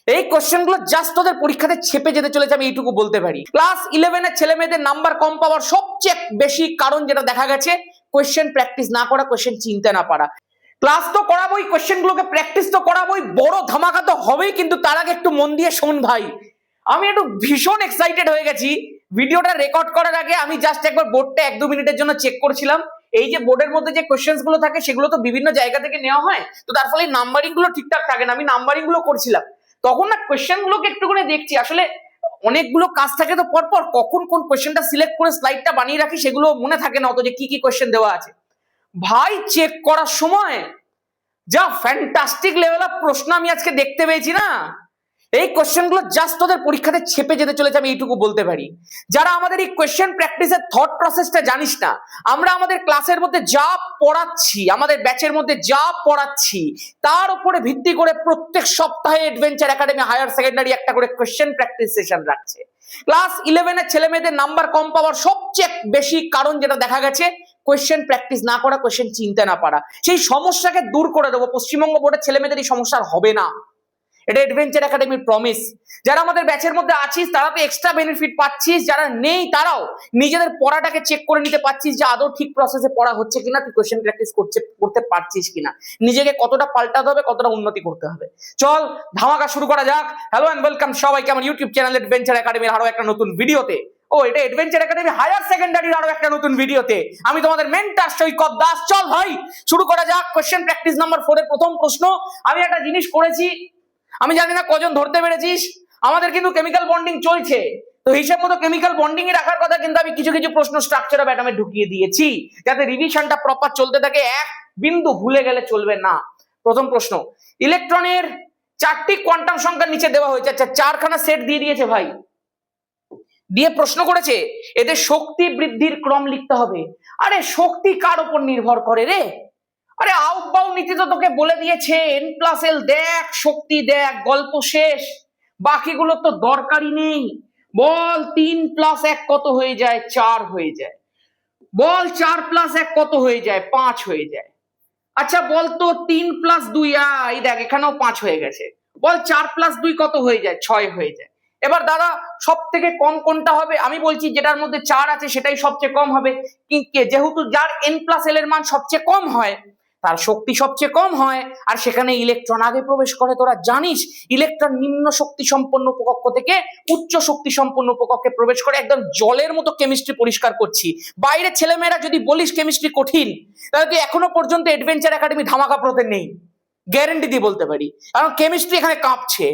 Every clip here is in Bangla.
এই কোশ্চেনগুলো জাস্ট তোদের পরীক্ষাতে ছেপে যেতে চলেছে, আমি এইটুকু বলতে পারি। ক্লাস 11 এর ছেলে মেয়েদের নাম্বার কম পাওয়ার সবচেয়ে বেশি কারণ যেটা দেখা গেছে, কোশ্চেন প্র্যাকটিস না করা, কোশ্চেন চিনতে না পারা। ক্লাস তো করাবোই, কোশ্চেন গুলোকে প্র্যাকটিস তো করাবোই, বড় ধামাকা তো হবেই, কিন্তু তার আগে একটু মন দিয়ে শোন ভাই। আমি একটু ভীষণ এক্সাইটেড হয়ে গেছি। ভিডিওটা রেকর্ড করার আগে আমি জাস্ট একবার বোর্ডটা 1-2 মিনিটের জন্য চেক করছিলাম। এই যে বোর্ডের মধ্যে যে কোশ্চেন্স গুলো থাকে সেগুলো তো বিভিন্ন জায়গা থেকে নেওয়া হয়, তো তার ফলে নাম্বারিং গুলো ঠিকঠাক থাকে না। আমি নাম্বারিং গুলো করছিলাম, তখন না কোশ্চেন গুলোকে একটু করে দেখছি। আসলে অনেকগুলো কাজ থাকে তো পরপর, কখন কোন কোশ্চেনটা সিলেক্ট করে স্লাইডটা বানিয়ে রাখি সেগুলো মনে থাকে না অত, যে কি কি কোশ্চেন দেওয়া আছে। ভাই চেক করার সময় যা ফ্যান্টাস্টিক লেভেলের প্রশ্ন আমি আজকে দেখতে পেয়েছি না, এই কোশ্চেনগুলো জাস্ট তোদের পরীক্ষাতে ছেপে যেতে চলেছে, আমি এইটুকু বলতে পারি। যারা আমাদের এই কোশ্চেন প্র্যাকটিসের থট প্রসেসটা জানিস না, আমরা আমাদের ক্লাসের মধ্যে যা পড়াচ্ছি, আমাদের ব্যাচের মধ্যে যা পড়াচ্ছি, তার উপরে ভিত্তি করে প্রত্যেক সপ্তাহে অ্যাডভেঞ্চার একাডেমি হায়ার সেকেন্ডারি একটা করে কোশ্চেন প্র্যাকটিস সেশন রাখছে। ক্লাস 11 এর ছেলে মেয়েদের নাম্বার কম পাওয়ার সবচেয়ে বেশি কারণ যেটা দেখা গেছে, কোশ্চেন প্র্যাকটিস না করা, কোশ্চেন চিনতে না পারা। সেই সমস্যাকে দূর করে দেবো। পশ্চিমবঙ্গ বোর্ডের ছেলে মেয়েদের এই সমস্যা হবে না, এটা অ্যাডভেঞ্চার একাডেমির প্রমিস। যারা আমাদের ব্যাচের মধ্যে আছিস তারা তো এক্সট্রা বেনিফিট পাচ্ছিস, যারা নেই তারাও নিজেদের পড়াটাকে চেক করে নিতে পারছিস যে আদৌ ঠিক প্রসেসে পড়া হচ্ছে কিনা, তুই কোশ্চেন প্র্যাকটিস করতে পারছিস কিনা, নিজেকে কতটা পাল্টাতে হবে, কতটা উন্নতি করতে হবে। চল ধামাকা শুরু করা যাক। হ্যালো এন্ড ওয়েলকাম সবাইকে আমার ইউটিউব চ্যানেল অ্যাডভেঞ্চার একাডেমির আরো একটা নতুন ভিডিওতে। ও, এটা অ্যাডভেঞ্চার একাডেমি হায়ার সেকেন্ডারির আরো একটা নতুন ভিডিওতে। আমি তোমাদের মেন্টর সৈকত দাস। চল ভাই শুরু করা যাক। কোশ্চেন প্র্যাকটিস নাম্বার 4 এর প্রথম প্রশ্ন। আমি একটা জিনিস করেছি, আমি জানি না কজন ধরতে পেরেছিস। আমাদের কিন্তু কেমিক্যাল বন্ডিং চলছে, তো হিসেব মতো কেমিক্যাল বন্ডিং এ রাখার কথা, কিন্তু আমি কিছু কিছু প্রশ্ন স্ট্রাকচার অফ অ্যাটমে ঢুকিয়ে দিয়েছি যাতে রিভিশনটা প্রপার চলতে থাকে, এক বিন্দু ভুলে গেলে চলবে না। প্রথম প্রশ্ন, ইলেকট্রনের 4টি কোয়ান্টাম সংখ্যা নিচে দেওয়া হয়েছে। আচ্ছা, 4খানা সেট দিয়ে দিয়েছে ভাই, দিয়ে প্রশ্ন করেছে এদের শক্তি বৃদ্ধির ক্রম লিখতে হবে। আরে শক্তি কার উপর নির্ভর করে রে? আরে আউটবাউন্ড নীতি তো তোকে বলে দিয়েছে n+l দেখ, শক্তি দেখ, গল্প শেষ। বাকিগুলো তো দরকারই নেই। বল 3+1 কত হয়ে যায়? 4 হয়ে যায়। বল 4+1 কত হয়ে যায়? 5 হয়ে যায়। আচ্ছা বল তো 3+2, এই দেখ এখানেও 5 হয়ে গেছে। বল 4+2 কত হয়ে যায়? 6 হয়ে যায়। এবার দাদা সব থেকে কম কোনটা হবে? আমি বলছি যেটার মধ্যে 4 আছে সেটাই সবচেয়ে কম হবে, যেহেতু যার n+l এর মান সবচেয়ে কম হয় তার শক্তি সবচেয়ে কম হয়, আর সেখানে ইলেকট্রন আগে প্রবেশ করে। তোরা জানিস ইলেকট্রন নিম্ন শক্তি সম্পন্ন উপকক্ষ থেকে উচ্চ শক্তি সম্পন্ন উপকক্ষে প্রবেশ করে। একদম জলের মতো কেমিস্ট্রি পরিষ্কার করছি। বাইরের ছেলেমেয়েরা যদি বলিস কেমিস্ট্রি কঠিন, তাহলে তুই এখনো পর্যন্ত অ্যাডভেঞ্চার একাডেমি ধামাকা প্রতে নেই, গ্যারেন্টি দিয়ে বলতে পারি, কারণ কেমিস্ট্রি এখানে কাঁপছে।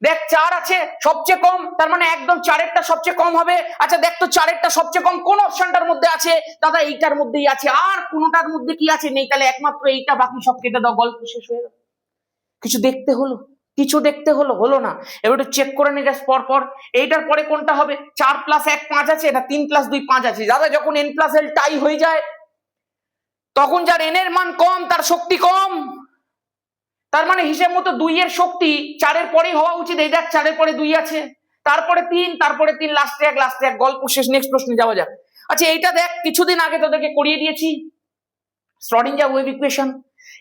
দেখ 4 আছে সবচেয়ে কম, তার মানে একদম 4এরটা সবচেয়ে কম হবে। আচ্ছা দেখ তো 4এরটা সবচেয়ে কম কোন অপশনটার মধ্যে আছে? দাদা এইটার মধ্যেই আছে, আর কোনটার মধ্যে কি আছে? নেই। তাহলে একমাত্র এইটা, বাকি সব কেটে দাও, গল্প শেষ হয়ে গেল। কিছু দেখতে হলো? কিছু দেখতে হলো না। এবার একটু চেক করে নিয়ে যাস পর। এইটার পরে কোনটা হবে? 4+1 5 আছে না 3+2 5 আছে? দাদা যখন n+l টাই হয়ে যায় তখন যার n এর মান কম তার শক্তি কম। তার মানে হিসেব মতো 2 এর শক্তি 4 এর পরেই হওয়া উচিত। এই দেখ 4 এর পরে 2 আছে, তারপরে 3, তারপরে 3, লাস্টে 1, গল্প শেষ। নেক্সট প্রশ্নে যাওয়া যাক। আচ্ছা এইটা দেখ, কিছুদিন আগে তোদেরকে করিয়ে দিয়েছি শ্রোডিঞ্জার ওয়েভ ইকুয়েশন।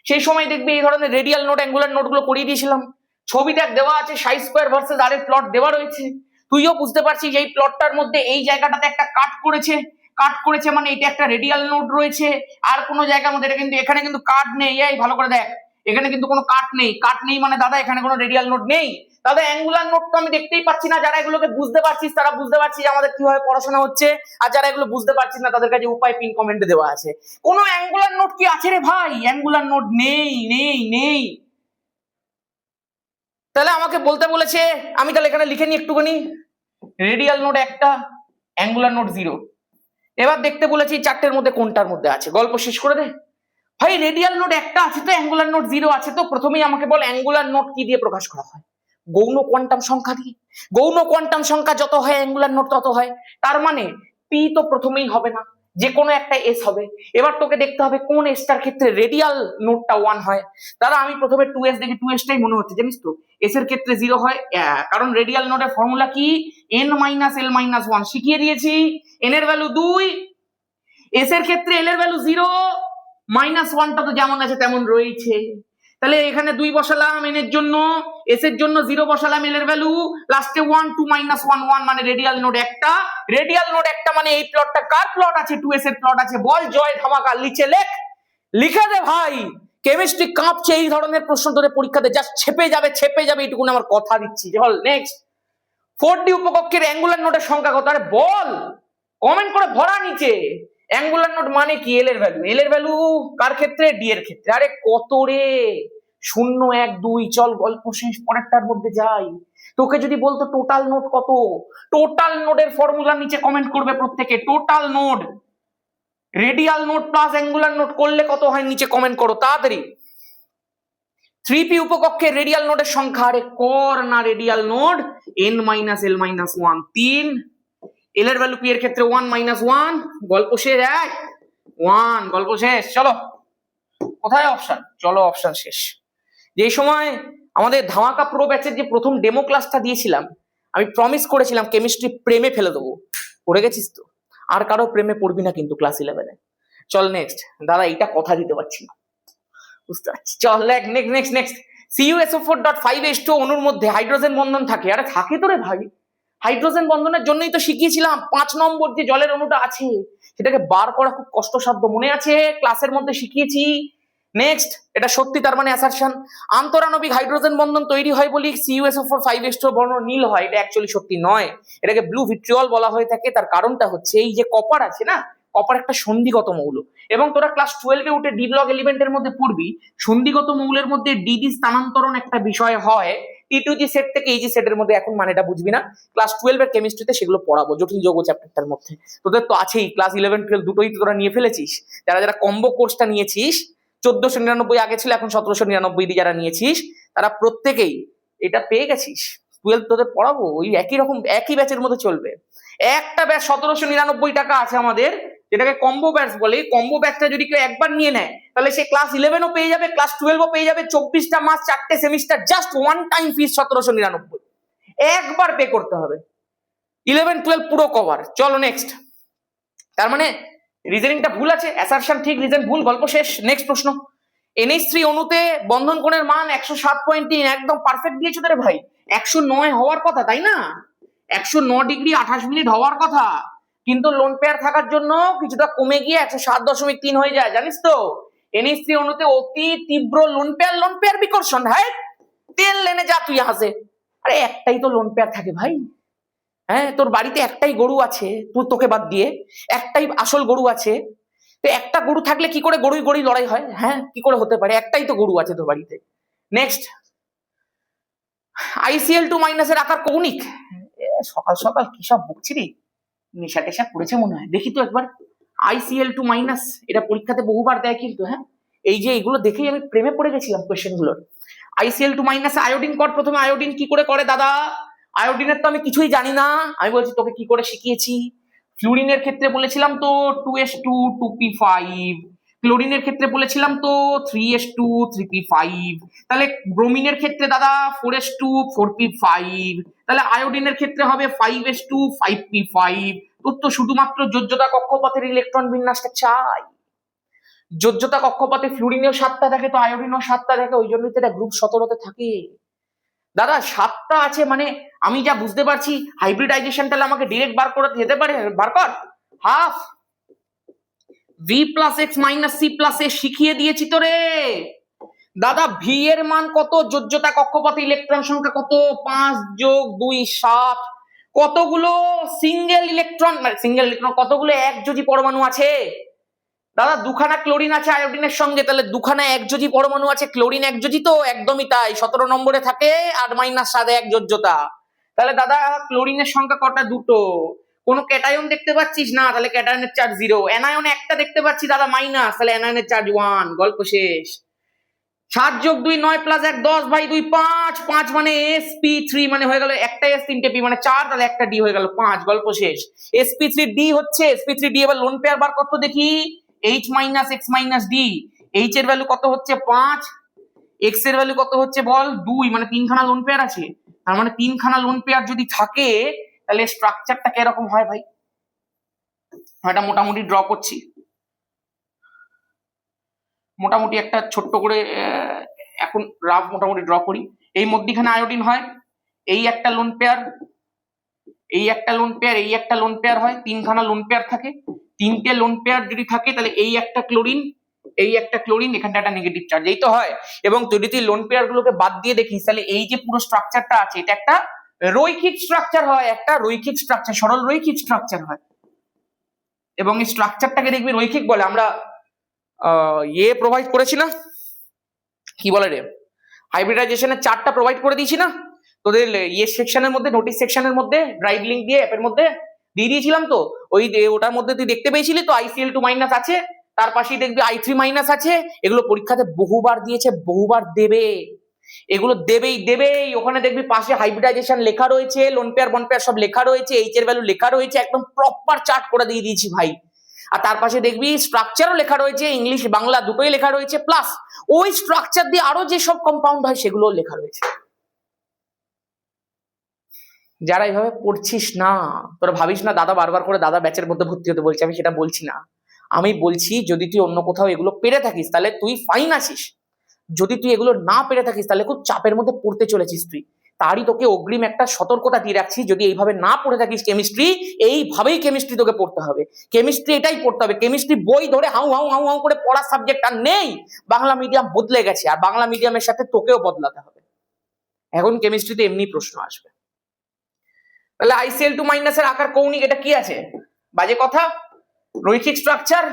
সেই সময় দেখবি এই ধরনের রেডিয়াল নোট, অ্যাঙ্গুলার নোট গুলো করিয়ে দিয়েছিলাম। ছবি দেখ দেওয়া আছে, সাই স্কয়ার ভার্সেস আর এর প্লট দেওয়া রয়েছে। তুইও বুঝতে পারছিস এই প্লটটার মধ্যে এই জায়গাটাতে একটা কাট করেছে, মানে এটা একটা রেডিয়াল নোট রয়েছে। আর কোনো জায়গার মধ্যে, এটা কিন্তু এখানে কিন্তু কাট নেই। এই ভালো করে দেখ, এখানে কিন্তু কোনো কাট নেই মানে দাদা এখানে কোনো রেডিয়াল নোট নেই। দাদা অ্যাঙ্গুলার নোট তো আমি দেখতেই পাচ্ছি না। যারা এগুলোকে বুঝতে পারছিস তারা বুঝতে পারছিস আমাদের কিভাবে পড়াশোনা হচ্ছে, আর যারা এগুলো বুঝতে পারছিস না তাদের কাছে উপায় পিন কমেন্টে দেওয়া আছে। কোনো অ্যাঙ্গুলার নোট কি আছে রে ভাই? অ্যাঙ্গুলার নোট নেই। তাহলে আমাকে বলতে বলেছে, আমি তাহলে এখানে লিখে নিই একটুখানি, রেডিয়াল নোট 1টা, অ্যাঙ্গুলার নোট 0। এবার দেখতে বলেছি 4টের মধ্যে কোনটার মধ্যে আছে, গল্প শেষ করে দে ভাই। রেডিয়াল নোট 1টা আছে তো, অ্যাঙ্গুলার নোট 0 আছে তো। প্রথমেই আমাকে বল অ্যাঙ্গুলার নোট কি দিয়ে প্রকাশ করা হয়? গৌণ কোয়ান্টাম সংখ্যা দিয়ে। গৌণ কোয়ান্টাম সংখ্যা যত হয় অ্যাঙ্গুলার নোট তত হয়। তার মানে পি তো প্রথমেই হবে না, যে কোনো একটা এস হবে। এবার তোকে দেখতে হবে কোন এসটার ক্ষেত্রে রেডিয়াল নোটটা 1 হয়। দাদা আমি প্রথমে 2s দেখি, 2sটাই মনে হচ্ছে, জানিস তো এস এর ক্ষেত্রে 0 হয়, কারণ রেডিয়াল নোটের ফর্মুলা কি? n-l-1 শিখিয়ে দিয়েছি। n এর ভ্যালু 2, এস এর ক্ষেত্রে l এর ভ্যালু 0, -1টা তো যেমন আছে তেমন রয়েছে। তাহলে এখানে 2 বসালাম n এর জন্য, s এর জন্য 0 বসালাম l এর ভ্যালু, লাস্টে 1 2 -1 1 মানে রেডিয়াল নোড একটা। রেডিয়াল নোড একটা মানে এই প্লটটা কার প্লট আছে? 2s এর প্লট আছে। বল জয় ধামাকা, লিখে লিখে দে ভাই। কেমিস্ট্রি কাঁপছে, এই ধরনের প্রশ্ন তোদের পরীক্ষাতে জাস্ট ছেপে যাবে এইটুকুন আমার কথা দিচ্ছি। বল নেক্সট। 4D উপকক্ষের অ্যাঙ্গুলার নোডের সংখ্যা কত? আরে বল, কমেন্ট করে ভরা নিচে। অ্যাঙ্গুলার নোড মানে কি? এল এর ভ্যালু। এল এর ভ্যালু কার ক্ষেত্রে? ডি এর ক্ষেত্রে। আরে কত রে? 0 1 2। চল গল্প শেষ, পরেরটার মধ্যে যাই। তোকে যদি বলতো টোটাল নোড কত, টোটাল নোডের ফর্মুলা নিচে কমেন্ট করবে প্রত্যেকে। Total node, radial node plus angular node করলে কত হয় নিচে কমেন্ট করো তাড়াতাড়ি। 3p উপকক্ষের রেডিয়াল নোডের সংখ্যা। আরে কর না রেডিয়াল নোড, n - l - 1 3। এল এর ভ্যালু p এর ক্ষেত্রে 1 - 1, গল্প শেষ। 1 গল্প শেষ। চলো কোথায় অপশন? চলো অপশন শেষ। যে সময় আমাদের ধামাকা প্রো ব্যাচের যে প্রথম ডেমো ক্লাসটা দিয়েছিলাম, আমি প্রমিস করেছিলাম কেমিস্ট্রি প্রেমে ফেলে দেবো। পড়ে গেছিস তো? আর কারো প্রেমে পড়বি না কিন্তু ক্লাস 11-এ। চল নেক্সট। দাদা এইটা কথা দিতে পারছি না, বুঝতে পারছি। চল নেক্সট। CuSO4.5H2 অণুর মধ্যে হাইড্রোজেন বন্ধন থাকে। আরে থাকে তো রে ভাই, হাইড্রোজেন বন্ধনের জন্যই তো শিখিয়েছিলাম 5 নম্বর যে জলের অণুটা আছে সেটাকে বার করা খুব কষ্টসাধ্য, মনে আছে? ক্লাসের মধ্যে শিখিয়েছি। নেক্সট, এটা সত্যি, তার মানে অ্যাসারশন। আন্তরাণবিক হাইড্রোজেন বন্ধন তৈরি হয় বলি CuSO4 5H2 বর্ণ নীল হয়। এটা অ্যাকচুয়ালি সত্যি নয়, এটাকে ব্লু ভিট্রিয়ল বলা হয়ে থাকে। তার কারণটা হচ্ছে এই যে কপার আছে না, কপার একটা সন্ধিগত মৌল, এবং তোরা ক্লাস 12-এ উঠে ডি ব্লক এলিমেন্টের মধ্যে পড়বি সন্ধিগত মৌলের মধ্যে ডিডি স্থানান্তরণ একটা বিষয় হয় টি2জি সেট থেকে এইজি সেটের মধ্যে। এখন মানে এটা বুঝবি না, ক্লাস 12-এর কেমিস্ট্রিতে সেগুলো পড়াবো, জটিল যৌগ চ্যাপ্টারটার মধ্যে। তোদের তো আছেই, ক্লাস 11 12 দুটোই তোরা নিয়ে ফেলেছিস। যারা কম্বো কোর্সটা নিয়েছিস 1499 আগে ছিল, এখন 1799 দিয়ে যারা নিয়েছিস তারা প্রত্যেকেই এটা পেয়ে গেছিস। 12 তোদের পড়াবো, ওই একই রকম একই ব্যাচের মধ্যে চলবে। একটা ব্যাচ 1799 টাকা আছে আমাদের, যেটাকে কম্বো ব্যাচ বলে। কম্বো ব্যাচটা যদি কেউ একবার নিয়ে নেয় তাহলে সে ক্লাস 11ও পেয়ে যাবে, ক্লাস 12ও পেয়ে যাবে, 24টা মাস 4টে semester, just one time fees 1799, একবার পে করতে হবে। 11 12 পুরো কভার। চলো নেক্সট। তার মানে রিজনিংটা ভুল আছে, অ্যাসারশন ঠিক, রিজন ভুল, গল্প শেষ। নেক্সট প্রশ্ন। NH3 অণুতে বন্ধন কোণের মান 107.3, একদম পারফেক্ট দিয়েছো রে ভাই। 109 হওয়ার কথা, তাই না? 109 ডিগ্রি 28 মিনিট হওয়ার কথা, কিন্তু লোন পেয়ার থাকার জন্য কিছুটা কমে গিয়ে 107.3 হয়ে যায়, জানিস তো? NH3 অণুতে অতি তীব্র লোন পেয়ার বিকর্ষণ। হ্যাঁ, তেল লেনে যা তুই হাসে। আরে একটাই তো লোন পেয়ার থাকে ভাই। হ্যাঁ, তোর বাড়িতে একটাই গরু আছে, তুই তোকে বাদ দিয়ে একটাই আসল গরু আছে। তো একটা গরু থাকলে কি করে গরুই লড়াই হয়? হ্যাঁ, কি করে হতে পারে? একটাই তো গরু আছে তোর বাড়িতে। নেক্সট, ICl2- এর আকার কৌণিক। সকাল সকাল কি সব বকছি রে, নেশা টেশা করেছে মনে হয়। দেখি তো একবার ICl2-, এটা পরীক্ষাতে বহুবার দেয় কিন্তু। হ্যাঁ, এই যে এইগুলো দেখেই আমি প্রেমে পড়ে গেছিলাম কোয়েশ্চেন গুলোর। ICl2- আয়োডিন কর প্রথমে। আয়োডিন কি করে করে দাদা? আয়োডিনের তো আমি কিছুই জানি না, আমি বলছি তোকে কি করে শিখিয়েছি। ফ্লুরিনের ক্ষেত্রে বলেছিলাম তো 2s2 2p5, ক্লোরিনের ক্ষেত্রে বলেছিলাম তো 3s2 3p5, তাহলে ব্রোমিনের ক্ষেত্রে দাদা 4s2 4p5, তাহলে আয়োডিনের ক্ষেত্রে হবে 5s2 5p5। তোর তো শুধুমাত্র যোজ্যতা কক্ষপথের ইলেকট্রন বিন্যাসটা চাই। যোজ্যতা কক্ষপথে ফ্লুরিনেও 7টা থাকে, তো আয়োডিনও 7টা থাকে, ওই জন্যই তো এটা গ্রুপ 17-তে থাকে। দাদা 7টা আছে মানে আমি যা বুঝতে পারছি হাইব্রিডাইজেশন তাহলে আমাকে ডিরেক্ট বার করতে যেতে পারে। বার কর। হাফ v+x-c+a শিখিয়ে দিয়েছি তো রে দাদা। ভি এর মান কত? যোজ্যতা কক্ষপথে ইলেকট্রন সংখ্যা কত? 5 + 2 7। কতগুলো সিঙ্গেল ইলেকট্রন কতগুলো একযোজী পরমাণু আছে দাদা? দুখানা ক্লোরিন আছে আয়োডিনের সঙ্গে, তাহলে দুখানা একযোজী পরমাণু আছে। ক্লোরিন একযোজী তো, একদমই তাই, 17 নম্বরে থাকে, 8-7 এক যোজ্যতা। তাহলে দাদা ক্লোরিনের সংখ্যা কটা? দুটো। কোন ক্যাটায়ন দেখতে পাচ্ছিস না, তাহলে ক্যাটায়নের চার্জ 0। অ্যানায়ন একটা দেখতে পাচ্ছি দাদা, মাইনাস, তাহলে অ্যানায়নের চার্জ 1। গল্প শেষ। 7 + 2 9 + 1 10/2 5। 5 মানে sp3, মানে হয়ে গেল একটা s 3টে p মানে 4, তাহলে একটা d হয়ে গেল 5। গল্প শেষ। sp3d হচ্ছে, sp3d এবার লোন পেয়ার বার কত দেখি। H - x - d। H এর ভ্যালু কত হচ্ছে? 5। x এর ভ্যালু কত হচ্ছে বল? 2, মানে 3খানা লোন পেয়ার আছে। তার মানে 3খানা লোন পেয়ার যদি থাকে তাহলে স্ট্রাকচারটা কিরকম হয় ভাই? এটা মোটামুটি ড্র করছি, মোটামুটি একটা ছোট্ট করে এখন রাফ মোটামুটি ড্র করি। এই মধ্যখানে আয়োডিন হয়, এই একটা লোন পেয়ার, এই একটা লোন পেয়ার, এই একটা লোন পেয়ার হয়, তিনখানা লোন পেয়ার থাকে। তিনটে লোন পেয়ার যদি থাকে তাহলে এই একটা ক্লোরিন, এই একটা ক্লোরিন, এখানটা একটা নেগেটিভ চার্জ, এই তো হয়। এবং যদি তুই লোন পেয়ার গুলোকে বাদ দিয়ে দেখিস তাহলে এই যে পুরো স্ট্রাকচারটা আছে এটা একটা রৈখিক স্ট্রাকচার হয়, একটা রৈখিক স্ট্রাকচার, সরল রৈখিক স্ট্রাকচার হয়। এবং এই স্ট্রাকচারটাকে দেখবি রৈখিক বলে। আমরা প্রোভাইড করেছি না, কি বলে রে, হাইব্রিডাইজেশনের চার্টটা প্রোভাইড করে দিয়েছি না তোদের সেকশনের মধ্যে, নোটিস সেকশনের মধ্যে, ড্রাইভ লিঙ্ক দিয়ে অ্যাপের মধ্যে দিয়ে দিয়েছিলাম তো। ওই ওটার মধ্যে তুই দেখতে পেয়েছিলি তো ICl2- আছে, তার পাশেই দেখবি I3- আছে। এগুলো পরীক্ষাতে বহুবার দিয়েছে, বহুবার দেবে, এগুলো দেবেই। ওখানে দেখবি পাশে হাইব্রিডাইজেশন লেখা রয়েছে, লোন পেয়ার বন পেয়ার সব লেখা রয়েছে, এইচ এর ভ্যালু লেখা রয়েছে, একদম প্রপার চার্ট করে দিয়ে দিয়েছি ভাই। আর তার পাশে দেখবি স্ট্রাকচারও লেখা রয়েছে, ইংলিশ বাংলা দুটোই লেখা রয়েছে, প্লাস ওই স্ট্রাকচার দিয়ে আরো যে সব কম্পাউন্ড হয় সেগুলো লেখা রয়েছে। যারা এইভাবে পড়ছিস না, তোরা ভাবিস না দাদা বারবার করে দাদা ব্যাচের মধ্যে ভর্তি হতে বলছে, আমি সেটা বলছি না। আমি বলছি যদি তুই অন্য কোথাও এগুলো পেরে থাকিস তাহলে তুই ফাইন আছিস, যদি তুই এগুলো না পেরে থাকিস তাহলে খুব চাপের মধ্যে পড়তে চলেছিস তুই। তারই তোকে অগ্রিম একটা সতর্কতা দিয়ে রাখছি, যদি এইভাবে না পড়ে থাকিস কেমিস্ট্রি, এইভাবেই কেমিস্ট্রি তোকে পড়তে হবে। কেমিস্ট্রি এটাই পড়তে হবে, কেমিস্ট্রি বই ধরে হাউ হাউ হাউ হাউ করে পড়ার সাবজেক্ট আর নেই। বাংলা মিডিয়াম বদলে গেছে, আর বাংলা মিডিয়ামের সাথে তোকেও বদলাতে হবে। এখন কেমিস্ট্রিতে এমনি প্রশ্ন আসবে। তাহলে ICl2- এর আকার কৌণিক, এটা কি আছে? বাজে কথা। রৈখিক স্ট্রাকচার,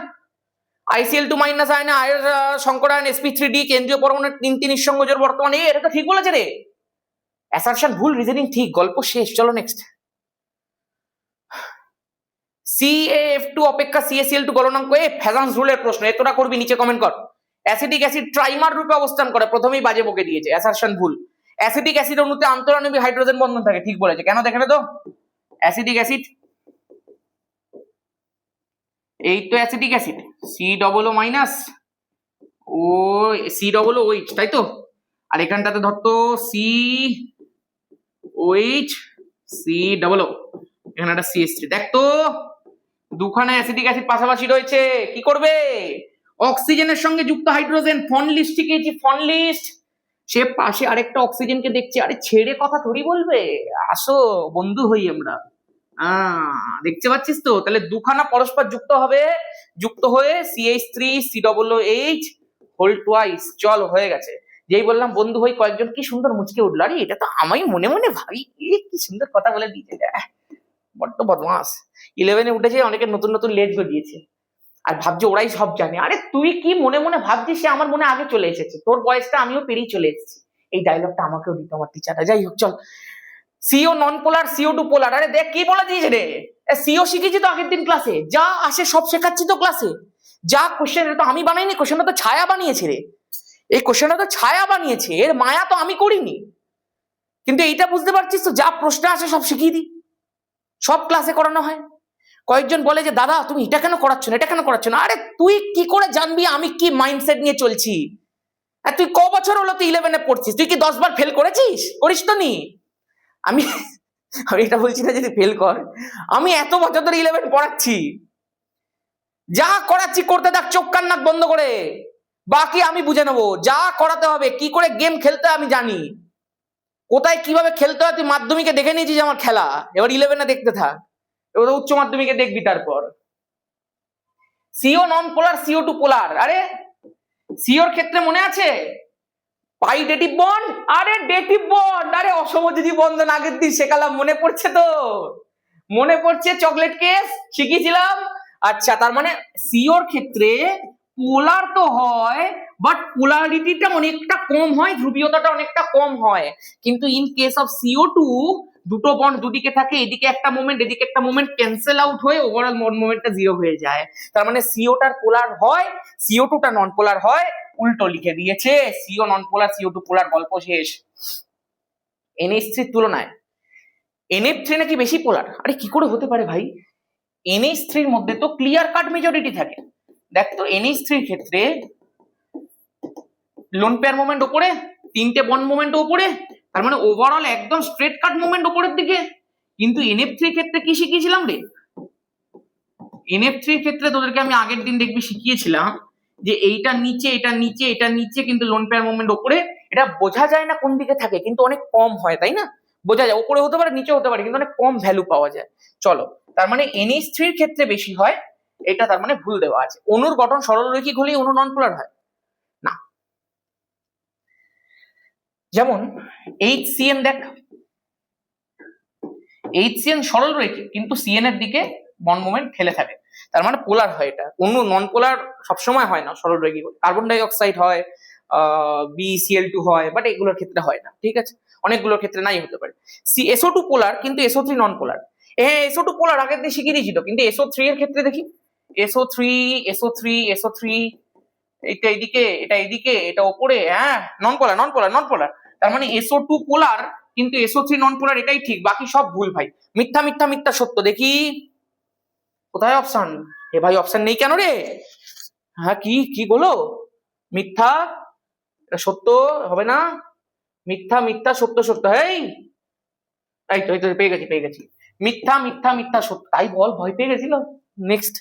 ICl2- আয়নে আয়ের সংকরায়ন sp3d, কেন্দ্রীয় পরমাণুর 3 নিঃসঙ্গ জোড় বর্তমানে। এটা তো ঠিক বলেছে রে, অ্যাসারশন ভুল, রিজনিং ঠিক, গল্প শেষ। চলো নেক্সট। CaF2 অপেক্ষা CaCl2 গলনাঙ্ক ফ্যাজান্স রুলের প্রশ্ন, এতটা করবি, নিচে কমেন্ট কর। অ্যাসিটিক অ্যাসিড ট্রাইমার রূপে অবস্থান করে, প্রথমেই বাজে বকে দিয়েছে, অ্যাসারশন ভুল। অ্যাসিটিক অ্যাসিড অণুতে আন্তরাণবিক হাইড্রোজেন বন্ধন থাকে, ঠিক বলেছে। কেন দেখে তো, অ্যাসিটিক অ্যাসিড, এই তো অ্যাসিটিক অ্যাসিড COO- ও COOH, তাই তো। আর এখানটাতে ধরতো COH COO, এখানে একটা CH3। দেখ তো দুখানা অ্যাসিটিক অ্যাসিড পাশাপাশি রয়েছে, কি করবে? অক্সিজেনের সঙ্গে যুক্ত হাইড্রোজেন, ফন লিস্ট শিখেছি, ফন লিস্ট। সে পাশে আরেকটা অক্সিজেনকে দেখছে, আরে ছেড়ে কথা থোড়ি বলবে, আসো বন্ধু হই আমরা। দেখতে পাচ্ছিস তো, তাহলে দুখানা পরস্পর যুক্ত হবে, যুক্ত হয়ে CH3COOH হোল টুয়াইস। চল, হয়ে গেছে। যেই বললাম বন্ধু হই, কয়েকজন কি সুন্দর মুচকে উঠলো, আরে এটা তো আমি মনে মনে ভাবি, কি সুন্দর কথা বলে দিয়েছে, বড্ড বদমাস। 11-এ উঠেছে, অনেকে নতুন নতুন লেজ গজিয়েছে, আর ভাবছে ওরাই সব জানে। আরে তুই কি মনে মনে ভাবছিস, সে আমার মনে আগে চলে এসেছে, তোর বয়সটা আমিও পেরিয়ে চলে এসেছি। এই ডায়লগটা আমাকেও দিত আমার টিচাররা। যাই হোক, চল। CO নন পোলার, CO2 পোলার। আরে দেখ কি বলে দিয়েছে রে, CO শিখেছি তো আগের দিন ক্লাসে, যা আসে সব শেখাচ্ছি তো ক্লাসে। যা কোশ্চেন, তো আমি বানাইনি, কোশ্চেনটা তো ছায়া বানিয়েছে রে, এই কোশ্চেনটা তো ছায়া বানিয়েছে, এর মায়া তো আমি করিনি। কিন্তু এইটা বুঝতে পারছিস তো, যা প্রশ্ন আসে সব শিখিয়ে দিই, সব ক্লাসে করানো হয়। কয়েকজন বলে যে দাদা তুমি এটা কেন করাচ্ছ না, এটা কেন করাচ্ছ না। আরে তুই কি করে জানবি আমি কি মাইন্ডসেট নিয়ে চলছি? আর তুই ক বছর হলো তুই 11-এ পড়ছিস, তুই কি 10 বার ফেল করেছিস? করিস তো নি। আমি এটা বলছি না যদি ফেল কর, আমি এত বছর ধরে 11 পড়াচ্ছি, যা করাচ্ছি করতে থাক, চোখ কান নাক বন্ধ করে, বাকি আমি বুঝে নেবো। যা করাতে হবে, কি করে গেম খেলতে আমি জানি, কোথায় কিভাবে খেলতে হয় তুই মাধ্যমিকে দেখে নিয়েছিস আমার খেলা, এবার 11-এ দেখতে থাক, এবার উচ্চ মাধ্যমিকে দেখবি। তারপর CO নন পোলার, CO2 পোলার। আরে সিওর ক্ষেত্রে মনে আছে পাই ডেটিভ বন্ড, আরে ডেটিভ বন্ড, আরে অসমযোজী বন্ধন আগের দিন শেখালাম, মনে পড়ছে তো? মনে পড়ছে, চকলেট কেস শিখিয়েছিলাম। আচ্ছা, তার মানে সিওর ক্ষেত্রে পোলার তো হয়, বাট পোলারিটিটা অনেকটা কম হয়, ধ্রুবীয়তাটা অনেকটা কম হয়। কিন্তু ইন কেস অফ CO2 দুটো বন্ড দুদিকে থাকে, এদিকে একটা মোমেন্ট এদিকে একটা মোমেন্ট ক্যান্সেল আউট হয়ে ওভারঅল মোমেন্টটা 0 হয়ে যায়। তার মানে CO-টার পোলার হয়, CO2টা নন পোলার হয়। উল্টো লিখে দিয়েছে, CO নন পোলার CO2 পোলার, গল্প শেষ। NH3 তুলনায় NF3 নাকি বেশি পোলার। আরে কি করে হতে পারে ভাই, NH3 এর মধ্যে তো ক্লিয়ার কাট মেজরিটি থাকে। দেখ তো NH3 এর ক্ষেত্রে লোন পেয়ার মোমেন্ট উপরে, তিনটে বন্ড মোমেন্ট উপরে, তার মানে ওভারঅল একদম স্ট্রেট কাট মোমেন্ট উপরের দিকে। কিন্তু NF3 এর ক্ষেত্রে কি শিখিয়েছিলাম রে, NF3 এর ক্ষেত্রে তোদেরকে আমি আগের দিন দেখবি শিখিয়েছিলাম যে এইটা নিচে এটা নিচে এটা নিচে, কিন্তু লোন পেয়ার মোমেন্ট উপরে, এটা বোঝা যায় না কোন দিকে থাকে, কিন্তু অনেক কম হয়, তাই না? বোঝা যায় উপরে হতে পারে নিচে হতে পারে, কিন্তু অনেক কম ভ্যালু পাওয়া যায়। চলো, তার মানে NH3 এর ক্ষেত্রে বেশি হয়, এটা তার মানে ভুল দেওয়া আছে। অণুর গঠন সরলরৈখিক হলেই অণু নন পোলার হয় না। যেমন HCN দেখ, HCN সরলরৈখিক, কিন্তু CN এর দিকে বন্ড মোমেন্ট ঠেলে থাকে, তার মানে পোলার হয়। এটা অণু নন পোলার সবসময় হয় না সরলরৈখিক। কার্বন ডাই অক্সাইড হয়, BeCl2 হয়, বাট এগুলোর ক্ষেত্রে হয় না, ঠিক আছে? অনেকগুলোর ক্ষেত্রে নাই হতে পারে। SO2 পোলার, কিন্তু SO3 নন পোলার। হ্যাঁ, SO2 পোলার আগের দিয়ে শিখিয়ে দিয়েছিল, কিন্তু SO3 এর ক্ষেত্রে দেখি, SO3 এটা এদিকে, এটা এদিকে, এটা ওপরে, হ্যাঁ নন পোলার, নন পোলার, নন পোলার। তার মানে SO2 পোলার, কিন্তু SO3 নন পোলার, এটাই ঠিক, বাকি সব ভুল ভাই। মিথ্যা মিথ্যা মিথ্যা সত্য, দেখি কোথায় অপশন? এ ভাই অপশন নেই কেন রে? হ্যাঁ কি কি বলো? মিথ্যা সত্য হবে না, মিথ্যা মিথ্যা সত্য সত্য। এই তো পেয়ে গেছি পেয়ে গেছি, মিথ্যা মিথ্যা মিথ্যা সত্য। তাই বল, ভয় পেয়ে গেছিল। নেক্সট,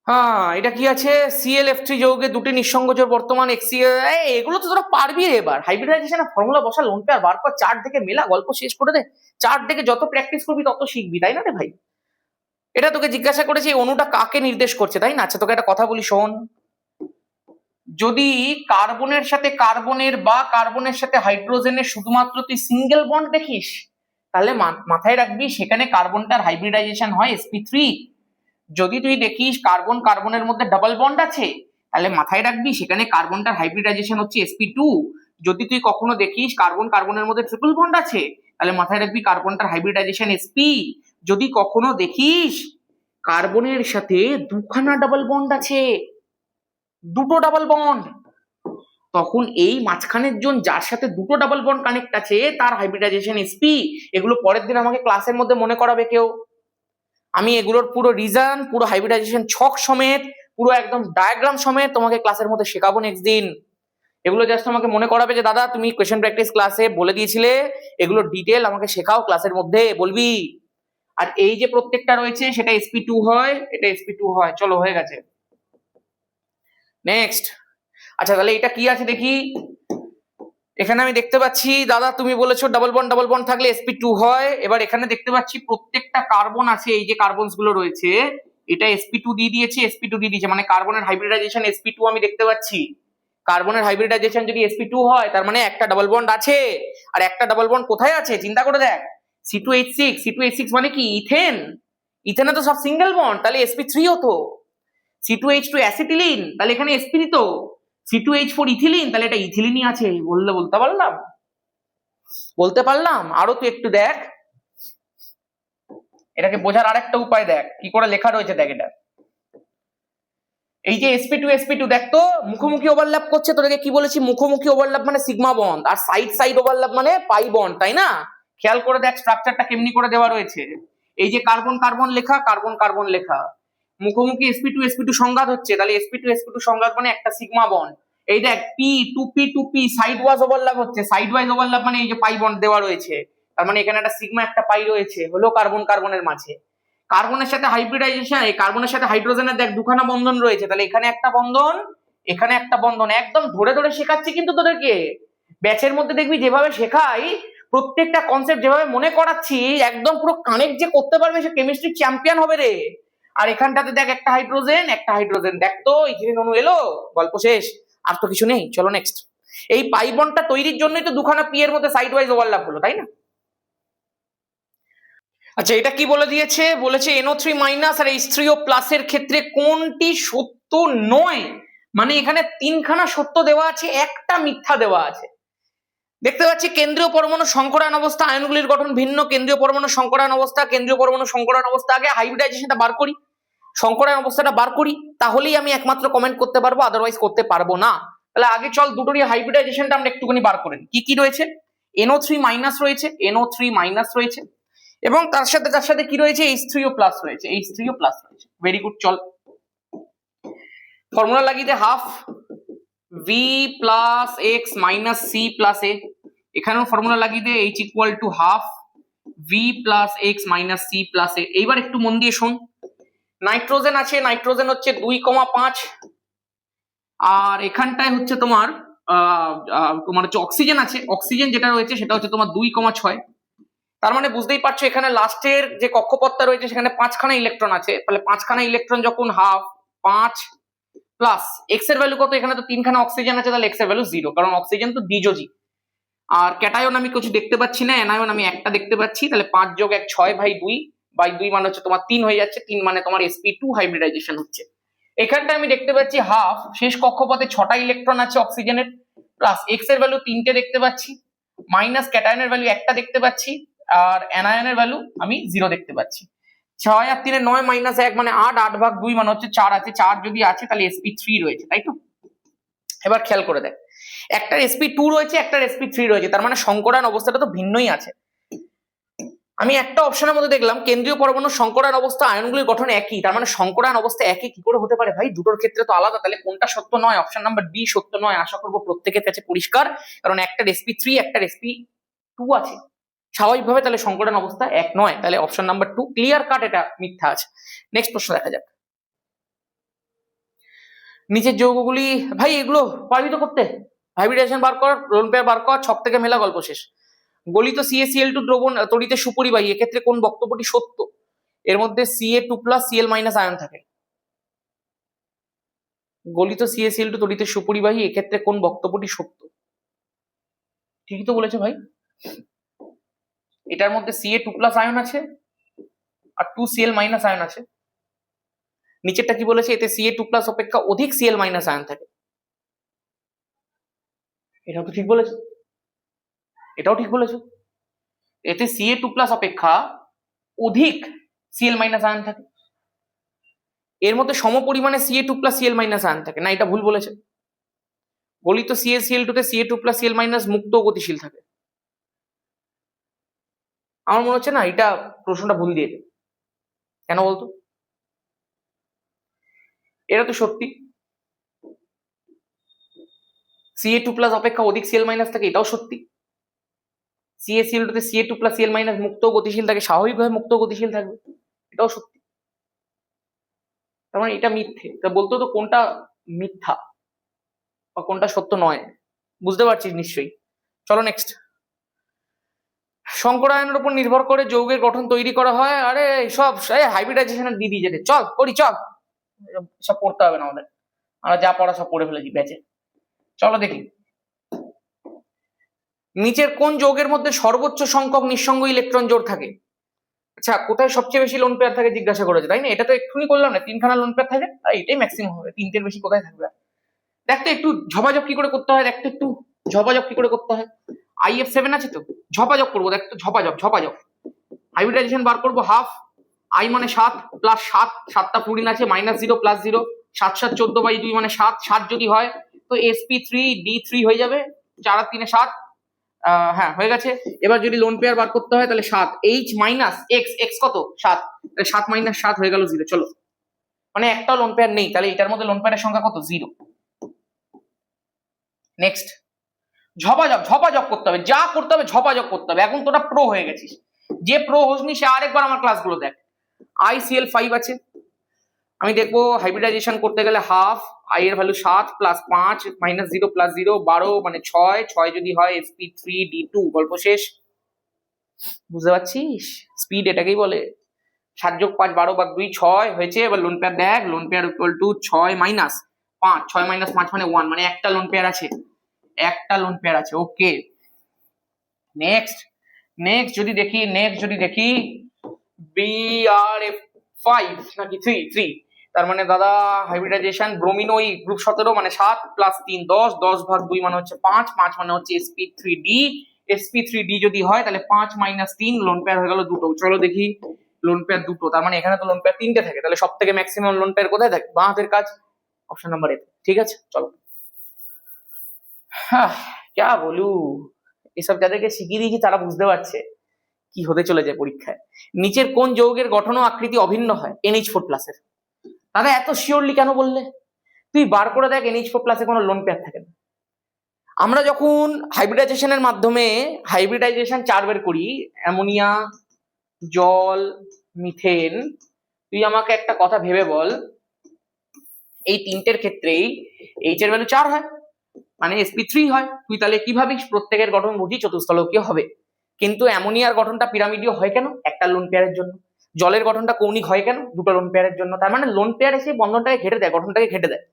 হ্যাঁ এটা কি আছে? ClF3 যৌগে দুটি নিঃসংযোজক বর্তমান HCl। এগুলো তো তোরা পারবি রে এবার। হাইব্রিডাইজেশনের ফর্মুলা বসা, লোন পেয়ার বার কর, চার্ট দেখে মেলা, গল্প শেষ করে দে। চার্ট দেখে যত প্র্যাকটিস করবি তত শিখবি, তাই না রে ভাই? এটা তোকে জিজ্ঞাসা করেছে এই অণুটা কাকে নির্দেশ করছে, তাই না? আচ্ছা তোকে একটা কথা বলি শোন, যদি কার্বনের সাথে কার্বনের বা কার্বনের সাথে হাইড্রোজেনের শুধুমাত্র তুই সিঙ্গেল বন্ড দেখিস, তাহলে মাথায় রাখবি সেখানে কার্বনটার হাইব্রিডাইজেশন হয় sp3। যদি তুই দেখিস কার্বন কার্বনের মধ্যে ডাবল বন্ড আছে, তাহলে মাথায় রাখবি সেখানে কার্বনটার হাইব্রিডাইজেশন হচ্ছে sp2। যদি তুই কখনো দেখিস কার্বন কার্বনের মধ্যে ট্রিপল বন্ড আছে, তাহলে মাথায় রাখবি কার্বনটার হাইব্রিডাইজেশন sp। যদি কখনো দেখিস কার্বনের সাথে দুখানা ডাবল বন্ড আছে, দুটো ডাবল বন্ড, তখন এই মাঝখানের জন যার সাথে দুটো ডাবল বন্ড কানেক্ট আছে তার হাইব্রিডাইজেশন sp। এগুলো পরের দিন আমাকে ক্লাসের মধ্যে মনে করাবে কেউ, আমি এগুলোর পুরো রিজন, পুরো হাইব্রিডাইজেশন ছক সমেত, পুরো একদম ডায়াগ্রাম সমেত তোমাকে ক্লাসের মধ্যে শেখাবো নেক্সট দিন। এগুলো জাস্ট আমাকে মনে করাবে যে দাদা তুমি কোয়েশ্চেন প্র্যাকটিস ক্লাসে বলে দিয়েছিলে, এগুলো ডিটেল আমাকে শেখাও ক্লাসের মধ্যে, বলবি। আর এই যে প্রত্যেকটা রয়েছে সেটা sp2 হয়, এটা sp2 হয়। চলো হয়ে গেছে, নেক্সট। আচ্ছা তাহলে এটা কি আছে দেখি। এখানে আমি দেখতে পাচ্ছি দাদা তুমি বলেছো ডাবল বন্ড থাকলে sp2 হয়। এবার এখানে দেখতে পাচ্ছি প্রত্যেকটা কার্বন আছে, এই যে কার্বনস গুলো রয়েছে, এটা sp2 দিয়ে দিয়েছে, sp2 দিয়ে দিয়েছে, মানে কার্বনের হাইব্রিডাইজেশন sp2 আমি দেখতে পাচ্ছি। কার্বনের হাইব্রিডাইজেশন যদি sp2 হয়, তার মানে একটা ডাবল বন্ড আছে। আর একটা ডাবল বন্ড কোথায় আছে চিন্তা করে দেখ, C2H6 মানে কি? ইথেন। ইথেনে তো সব সিঙ্গেল বন্ড, তাহলে sp3 হতো। C2H2 অ্যাসিটিলিন, তাহলে এখানে sp দিত। C2H4 ইথিলিন, তাহলে এটা ইথিলিনই আছে। বলতে পারলাম? আরো তুই একটু দেখ, এটাকে বোঝার আরেকটা উপায় দেখ কি করে লেখা রয়েছে, দেখ এটা। এই যে sp2 দেখ তো, মুখোমুখি ওভারল্যাপ করছে। তোদেরকে কি বলেছি? মুখোমুখি ওভারল্যাপ মানে সিগমা বন্ড, আর সাইড ওভারল্যাপ মানে পাই বন্ড, তাই না? খেয়াল করে দেখ স্ট্রাকচারটা কেমনি করে দেওয়া রয়েছে। এই যে কার্বন কার্বন লেখা, কার্বন কার্বন লেখা, মুখোমুখি sp2 সংঘাত হচ্ছে, তাহলে sp2 সংঘাত মানে একটা সিগমা বন্ড। এই দেখ p2p সাইড ওয়াইজ ওভারল্যাপ হচ্ছে, সাইড ওয়াইজ ওভারল্যাপ মানে এই যে পাই বন্ড দেওয়া রয়েছে, তার মানে এখানে একটা সিগমা একটা পাই রয়েছে, হলো কার্বন কার্বনের মাঝে। কার্বনের সাথে হাইব্রিডাইজেশন, এই কার্বনের সাথে হাইড্রোজেনের দেখ দুখানা বন্ধন রয়েছে, তাহলে এখানে একটা বন্ধন, এখানে একটা বন্ধন। একদম ধরে ধরে শেখাচ্ছি কিন্তু তোদেরকে, ব্যাচের মধ্যে দেখবি যেভাবে শেখাই, প্রত্যেকটা কনসেপ্ট যেভাবে মনে করাচ্ছি, একদম পুরো কানেক্ট যে করতে পারবে সে কেমিস্ট্রি চ্যাম্পিয়ন হবে রে। আর এখানটাতে দেখ একটা হাইড্রোজেন, দেখ তো ইথিলিন অণু এলো, গল্প শেষ, আর তো কিছু নেই। চলো নেক্সট। এই পাই বন্ডটা তৈরির জন্যই তো দুখানা পি এর মধ্যে সাইড ওয়াইজ ওভারল্যাপ হলো, তাই না? আচ্ছা এটা কি বলে দিয়েছে? বলেছে NO3 মাইনাস আর H3O প্লাস এর ক্ষেত্রে কোনটি সত্য নয়। মানে এখানে তিনখানা সত্য দেওয়া আছে, একটা মিথ্যা দেওয়া আছে। দেখতে পাচ্ছি কেন্দ্রীয় পরমাণু সংকরায়ন অবস্থা, আয়নগুলির গঠন ভিন্ন। কেন্দ্রীয় পরমাণু সংকরায়ন অবস্থা আগে হাইব্রিডাইজেশনটা বার করি, সংকরায়ন অবস্থাটা বার করি, তাহলেই আমি একমাত্র কমেন্ট করতে পারবো, আদারওয়াইজ করতে পারবো না। তাহলে আগে চল দুটোরই হাইব্রিডাইজেশনটা আমরা একটুখানি বার করে নিই। কি রয়েছে? NO3 মাইনাস রয়েছে, এবং তার সাথে কি রয়েছে? H3O প্লাস রয়েছে, ভেরি গুড। চল ফর্মুলা লাগিয়ে দে, half V plus x minus C plus A। এখানেও ফর্মুলা লাগিয়ে দে, H equal to half V plus x minus C plus A। এইবার একটু মন দিয়ে শোন, নাইট্রোজেন আছে, নাইট্রোজেন হচ্ছে 2,5, আর এখানটায় হচ্ছে তোমার তোমার হচ্ছে অক্সিজেন আছে, অক্সিজেন যেটা রয়েছে সেটা হচ্ছে তোমার 2,6। তার মানে বুঝতেই পারছো এখানে লাস্টের যে কক্ষপথটা রয়েছে সেখানে 5খানা ইলেকট্রন আছে, তাহলে 5খানা ইলেকট্রন যখন হাফ 5 প্লাস এক্স এর ভ্যালু কত, এখানে তো 3খানা অক্সিজেন আছে, তাহলে এক্স এর ভ্যালু 0, কারণ অক্সিজেন তো দ্বিযোজী। আর ক্যাটায়ন আমি কিছু দেখতে পাচ্ছি না, অ্যানায়ন আমি একটা দেখতে পাচ্ছি, তাহলে 5 যোগ 1 6/2 মানে হচ্ছে তোমার 3 হয়ে যাচ্ছে, 3 মানে তোমার sp2 হাইব্রিডাইজেশন হচ্ছে। এখানটা আমি দেখতে পাচ্ছি হাফ, শেষ কক্ষপথে 6টা ইলেকট্রন আছে অক্সিজেনের, প্লাস এক্স এর ভ্যালু 3টে দেখতে পাচ্ছি, মাইনাস ক্যাটায়নের ভ্যালু একটা দেখতে পাচ্ছি, আর অ্যানায়নের ভ্যালু আমি 0 দেখতে পাচ্ছি। 6 আর 3 9 মাইনাস 1 মানে 8, 8/2 মানে হচ্ছে 4 আছে, 4 যদি আছে তাহলে sp3 রয়েছে, তাই তো? এবার খেয়াল করে দেখ, একটার sp2 রয়েছে, একটার sp3 রয়েছে, তার মানে সংকরায়ন অবস্থাটা তো ভিন্নই আছে। আমি একটা অপশনের মধ্যে দেখলাম কেন্দ্রীয় পরমাণুর সংকরায়ন অবস্থা আয়নগুলির গঠন একই, তার মানে সংকরায়ন অবস্থা একই কি করে হতে পারে ভাই? দুটোর ক্ষেত্রে তো আলাদা, তাহলে কোনটা সত্য নয়? অপশন নাম্বার ডি সত্য নয়, আশা করবো প্রত্যেকের কাছে পরিষ্কার, কারণ একটার sp3 একটার sp2 আছে, স্বাভাবিকভাবে তাহলে সংকরায়ন অবস্থা এক নয়, তাহলে অপশন নাম্বার 2 ক্লিয়ার কাট এটা মিথ্যা আছে। নেক্সট প্রশ্ন দেখা যাক। নিচের যৌগগুলি, ভাই এগুলো পারবি তো করতে, হাইব্রিডাইজেশন বার কর, লোন পেয়ার বার কর, ছক থেকে মেলা, গল্প শেষ। গলিত CaCl2 দ্রবণ তড়িতে সুপরিবাহী, এক্ষেত্রে কোন বক্তব্যটি সত্য? এর মধ্যে Ca2+ Cl- আয়ন থাকে। গলিত CaCl2 তড়িতে সুপরিবাহী, এক্ষেত্রে কোন বক্তব্যটি সত্য? ঠিকই তো বলেছে ভাই, এটার মধ্যে Ca2+ আয়ন আছে আর 2Cl- আয়ন আছে। নিচেরটা কি বলেছে? এতে Ca2+ অপেক্ষা অধিক Cl- আয়ন থাকে। এটাও তো ঠিক বলেছে, এটাও ঠিক বলেছে, এতে Ca2+ অপেক্ষা অধিক Cl- আয়ন থাকে। এর মধ্যে সমপরিমাণে Ca2+ Cl- আয়ন থাকে না, এটা ভুল বলেছে। গলিত CaCl2 তে Ca2+ Cl- মুক্ত গতিশীল থাকে। আমার মনে হচ্ছে না এটা প্রশ্নটা ভুল দিয়েছে, কেন বলতো? এটা তো সত্যি, Ca2+ অপেক্ষা অধিক Cl- থাকে, এটাও সত্যি। CaCl2 তে Ca2+ Cl- মুক্ত গতিশীল থাকে, স্বাভাবিকভাবে মুক্ত গতিশীল থাকবে, এটাও সত্যি। তার মানে এটা মিথ্যে, তা বলতো তো কোনটা মিথ্যা বা কোনটা সত্য নয়, বুঝতে পারছিস নিশ্চয়ই। চলো নেক্সট। সংকরায়নের উপর নির্ভর করে যৌগের গঠন তৈরি করা হয়, আরে সব হাইব্রিডাইজেশনের দিদি যেতে, চল করি চল, সব পড়তে হবে না আমাদের, আমরা যা পড়া সব পড়ে ফেলেছি ব্যাচে। চলো দেখি, নিচের কোন যৌগের মধ্যে সর্বোচ্চ সংখ্যক নিঃসঙ্গ ইলেকট্রন জোড় থাকে? আচ্ছা, কোথায় সবচেয়ে বেশি লোন পেয়ার থাকে জিজ্ঞাসা করেছে, তাই না? এটা তো এক্ষুনি করলাম না, 3খানা লোন পেয়ার থাকে, তাই এটাই ম্যাক্সিমাম হবে, 3টের বেশি কোথায় থাকবে? দেখতে একটু ঝপাঝপ কি করে করতে হয়, দেখতে একটু ঝপাঝপ কি করে করতে হয়। IF7 আছে তো, ঝপাঝপ করবো, দেখ তো ঝপাঝপ। হাইব্রিডাইজেশন বার করবো, হাফ I মানে 7 প্লাস 7, 7টা ফুরিন আছে, -0 + 0, 7 7 14/2 মানে 7, 7 যদি হয় তো sp3d3 হয়ে যাবে, 4 আর 3 7, হ্যাঁ হয়ে গেছে। এবার যদি লোন পেয়ার বার করতে হয় তাহলে 7 H - X, X কত 7, তাহলে 7 - 7 হয়ে গেল 0। চলো, মানে একটাও লোন পেয়ার নেই, তাহলে এটার মধ্যে লোন পেয়ারের সংখ্যা কত? 0। নেক্সট, ঝপাঝপ করতে হবে, যা করতে হবে ঝপাঝপ করতে হবে, এখন তোরা প্রো হয়ে গেছিস, যে প্রো হোসনি সে আরেকবার আমার ক্লাসগুলো দেখ। ICl5 আছে, আমি দেখবো হাইব্রিডাইজেশন করতে গেলে হাফ I এর ভ্যালু 7 প্লাস 5 -0 + 0 12 মানে 6 যদি হয় sp3d2, গল্প শেষ। বুঝতে পারছিস? স্পিড এটাকেই বলে। 7 যোগ 5 12/2 6 হয়েছে। এবার লোন পেয়ার দেখ, lone pair equal to 6 minus 5, 6 minus 5 মানে 1, মানে একটা লোন পেয়ার আছে, একটা লোন পেয়ার আছে। ওকে, নেক্সট যদি দেখি BRF5 নাকি 3, তার মানে দাদা হাইব্রিডাইজেশন ব্রোমিন ওই গ্রুপ 17 মানে 7 প্লাস 3 10, 10/2 মানে হচ্ছে 5, 5 মানে হচ্ছে sp3d যদি হয় তাহলে 5 - 3 লোন পেয়ার হয়ে গেল দুটো। চলো দেখি, লোন পেয়ার দুটো, তার মানে এখানে তো লোন পেয়ার 3টে থাকে, তাহলে সব থেকে ম্যাক্সিমাম লোন পেয়ার কোথায় থাকে? বাঁ হাতের কাজ, অপশন নাম্বার এ। ঠিক আছে, চলো। হ্যাঁ, क्या বলু, এসব যাদেরকে শিখিয়ে দিয়েছি তারা বুঝতে পারছে কি হতে চলেছে পরীক্ষায়। নিচের কোন যৌগের গঠন ও আকৃতি অভিন্ন হয় NH4+ এর? দাদা এত শিওরলি কেন বললে? তুই বার করে দেখ, NH4+ এ কোনো লোন পেয়ার থাকে না। আমরা যখন হাইব্রিডাইজেশনের মাধ্যমে হাইব্রিডাইজেশন 4 বের করি, অ্যামোনিয়া, জল, মিথেন, তুই আমাকে একটা কথা ভেবে বল, এই তিনটের ক্ষেত্রেই এইচ এর ভ্যালু 4 হয়, মানে sp3 হয়। তুই তাহলে কি ভাবিস? প্রত্যেকের গঠন বুঝি চতুস্থলকীয় হবে, কিন্তু অ্যামোনিয়ার গঠনটা পিরামিডীয় হয় কেন? একটা লোন পেয়ারের জন্য। জলের গঠনটা কৌণিক হয় কেন? দুটো লোন পেয়ারের জন্য। তার মানে লোন পেয়ার এসে বন্ধনটাকে ঘেটে দেয়, গঠনটাকে ঘেটে দেয়।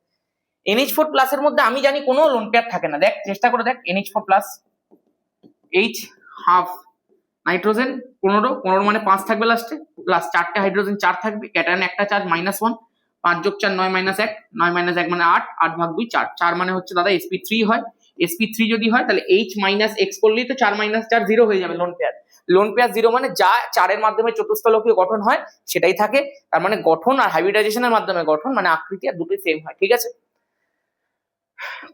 NH4 প্লাসের মধ্যে আমি জানি কোনো লোন পেয়ার থাকে না। দেখ, চেষ্টা করে দেখ, NH4 plus H half nitrogen 15 মানে 5 থাকবে লাস্টে, প্লাস 4টে হাইড্রোজেন 4 থাকবে, ক্যাটায়ন একটা চার্জ -1, 5 যোগ 4 9 -1, 9 -1 মানে 8, 8 ভাগ 2 4, 4 মানে হচ্ছে দাদা sp3 হয়। sp3 যদি হয় তাহলে H - X করলেই তো 4 - 4 0 হয়ে যাবে। লোন পেয়ার, লোন পেয়ার 0 মানে যা 4 এর মাধ্যমে চতুস্থলকীয় গঠন হয় সেটাই থাকে। তার মানে গঠন আর হাইব্রিডাইজেশনের মাধ্যমে গঠন মানে আকৃতি আর দুটোই সেম হয়। ঠিক আছে,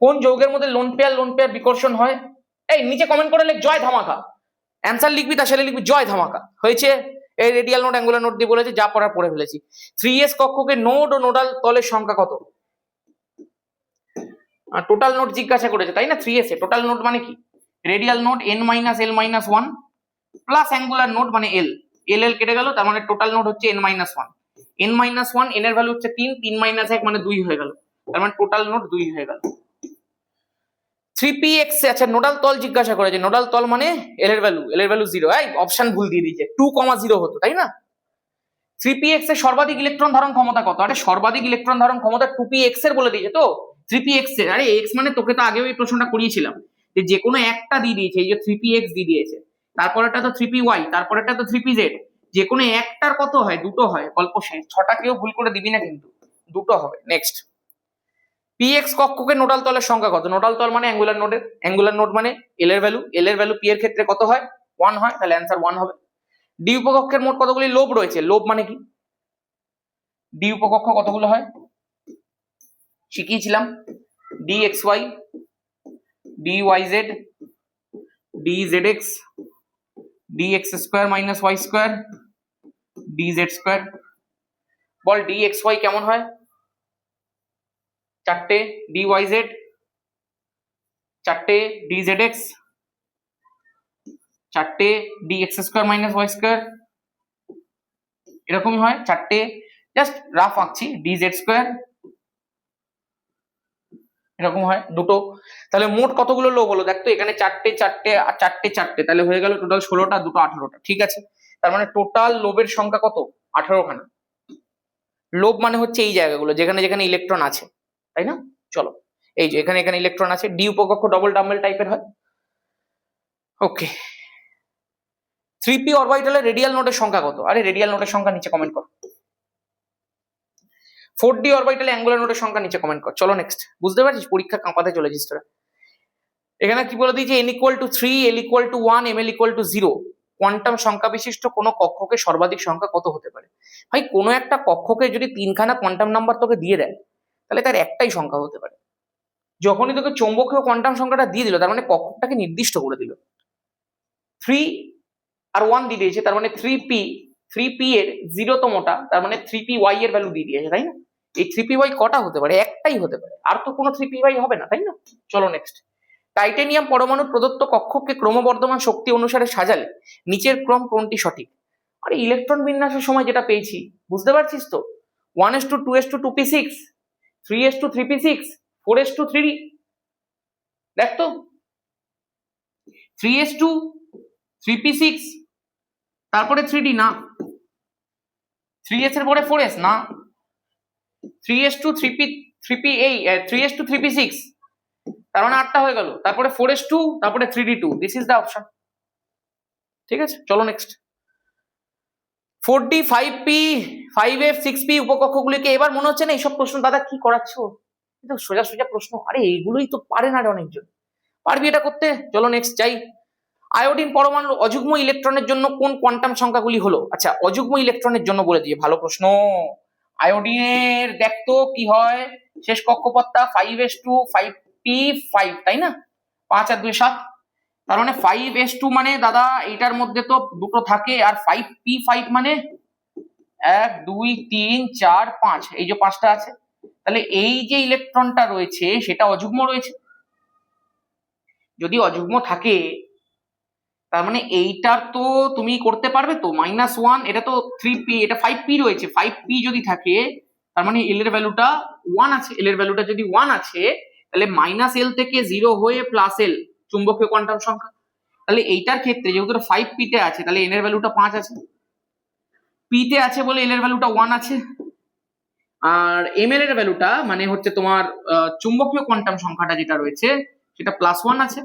কোন যৌগের মধ্যে লোন পেয়ার বিকর্ষণ হয়? এই নিচে কমেন্ট করে লেখ জয় ধামাকা, অ্যান্সার লিখবি তার সাথে লিখবি জয় ধামাকা। হয়েছে? এই রেডিয়াল নোট অ্যাঙ্গুলার নোট দিয়ে বলেছে, যা পড়ার পড়ে ফেলেছি। 3s কক্ষকে নোড ও নোডাল তলের সংখ্যা কত? টোটাল নোট জিজ্ঞাসা করেছে তাই না? 3s এ টোটাল নোট মানে কি? Radial note n - l - 1 plus angular note মানে l, l কেটে গেল, তার মানে টোটাল নোট হচ্ছে n - 1, n এর ভ্যালু হচ্ছে 3, 3 - 1 মানে 2 হয়ে গেল, তার মানে টোটাল নোট 2 হয়ে গেল। 3px, আচ্ছা নোডাল তল জিজ্ঞাসা করেছে, নোডাল তল মানে l এর ভ্যালু 0, এই অপশন ভুল দিয়ে দিয়েছে, 2,0 হতো তাই না? 3px এর সর্বাধিক ইলেকট্রন ধারণ ক্ষমতা কত? আরে সর্বাধিক ইলেকট্রন ধারণ ক্ষমতা 2px এর বলে দিয়েছে তো, 3px এর। আরে x মানে তোকে তো আগেও এই প্রশ্নটা করিয়েছিলাম, যে কোনো একটা দিয়ে দিয়েছে, এই যে 3px দিয়ে দিয়েছে, তারপরেটা তো 3py, তারপরেটা তো 3pz, যে কোনো একটার কত হয়? দুটো হয়, গল্প শেষ। 6টা কেউ ভুল করে দিবি না কিন্তু, দুটো হবে। নেক্সট, px কক্ষকে নোডাল তলের সংখ্যা কত? নোডাল তল মানে অ্যাঙ্গুলার নোড মানে l এর ভ্যালু p এর ক্ষেত্রে কত হয়? 1 হয়, তাহলে অ্যান্সার 1 হবে। ডি উপকক্ষের মোট কতগুলি লোব রয়েছে? লোব মানে কি? ডি উপকক্ষ কতগুলো হয় শিখিয়েছিলাম, dxy, dyz, dzx, dx square minus y square, dz square. বল dxy কেমন হয়? 4টে, dyz 4টে, dzx 4টে, dx square minus y square, এরকমই হয় 4টে। জাস্ট রাফ আঁকছি, dz স্কয়ার এরকম হয় দুটো। তাহলে মোট কতগুলো লোব হলো? দেখ তো, এখানে 4টে 4টে আর 4টে 4টে, তাহলে হয়ে গেল টোটাল 16টা, দুটো 18টা। ঠিক আছে, তার মানে টোটাল লোবের সংখ্যা কত? 18খানা। লোব মানে হচ্ছে এই জায়গাগুলো যেখানে যেখানে ইলেকট্রন আছে, তাই না? চলো, এই যে এখানে এখানে ইলেকট্রন আছে, ডি উপকক্ষ ডবল ডাম্বেল টাইপের হয়। ওকে, 3p অরবিটালের রেডিয়াল নোটের সংখ্যা কত? আরে রেডিয়াল নোটের সংখ্যা নিচে কমেন্ট কর। 4d অরবিটালে অ্যাঙ্গুলার নোটের সংখ্যা নিচে কমেন্ট কর। চলো নেক্সট, বুঝতে পারছিস পরীক্ষা কাঁপাতে চলেছিস তোরা। এখানে কি বলে দিয়েছে? n = 3, l = 1, ml = 0, কোয়ান্টাম সংখ্যা বিশিষ্ট কোনো কক্ষকে সর্বাধিক সংখ্যা কত হতে পারে? ভাই, কোনো একটা কক্ষকে যদি 3খানা কোয়ান্টাম নাম্বার তোকে দিয়ে দেয়, তাহলে তার একটাই সংখ্যা হতে পারে। যখনই তোকে চৌম্বকীয় কোয়ান্টাম সংখ্যাটা দিয়ে দিল, তার মানে কক্ষকটাকে নির্দিষ্ট করে দিল। 3 আর 1 দিয়ে দিয়েছে, তার মানে 3p এর 0তমটা, তার মানে 3py এর ভ্যালু দিয়ে দিয়েছে, তাই না? এই 3py কটা হতে পারে? একটাই হতে পারে, আর তো কোনো 3py হবে না, তাই না? চলো নেক্সট, টাইটেনিয়াম পরমাণু প্রদত্ত কক্ষকে ক্রমবর্ধমান শক্তি অনুসারে সাজালে নিচের ক্রম কোনটি সঠিক? আরে ইলেকট্রন বিন্যাসের সময় যেটা পেয়েছি, বুঝতে পারছিস তো? 1:2:2p6, 3:3p6, 4:3, দেখ তো, 3:3p6, তারপরে 3d না, 3s এর পরে 4s না, 3:3p6, তার মানে 8টা হয়ে গেল, তারপরে 4s2, তারপরে 3d2, this is the option. ঠিক আছে, চলো next, 4d, 5p, 5f, 6p উপকক্ষগুলিকে, এবার মনে হচ্ছে না এইসব প্রশ্ন দাদা কি করাচ্ছো, এটা সোজা সোজা প্রশ্ন, আরে এইগুলোই তো পারে না অনেকজন, পারবি এটা করতে? চলো নেক্সট যাই। আয়োডিন পরমাণুর অযুগ্ম ইলেকট্রনের জন্য কোন কোয়ান্টাম সংখ্যাগুলি হলো? আচ্ছা, অযুগ্ম ইলেকট্রনের জন্য বলে দিয়ে, ভালো প্রশ্ন। আয়োডিনের দেখতো কি হয়, শেষ কক্ষপথটা 5s2, 5p5, তাই না? 5 আর 2 7, তার মানে 5s2 মানে দাদা এইটার মধ্যে তো দুটো থাকে, আর 5p5 মানে 1 2 3 4 5, এই যে 5টা আছে, তাহলে এই যে ইলেকট্রনটা রয়েছে সেটা অযুগ্ম রয়েছে। যদি অযুগ্ম থাকে তার মানে এইটার তো তুমি করতে পারবে তো, -1, এটা তো 3p, এটা 5p রয়েছে, 5p যদি থাকে তার মানে l এর ভ্যালুটা 1 আছে, l এর ভ্যালুটা যদি 1 আছে তাহলে -l থেকে 0 হয়ে +l চুম্বকীয় কোয়ান্টাম সংখ্যা। তাহলে এইটার ক্ষেত্রে যেহেতু 5p তে আছে তাহলে n এর ভ্যালুটা 5 আছে, p তে আছে বলে l এর ভ্যালুটা 1 আছে, আর ml এর ভ্যালুটা মানে হচ্ছে তোমার চুম্বকীয় কোয়ান্টাম সংখ্যাটা যেটা রয়েছে সেটা +1 আছে,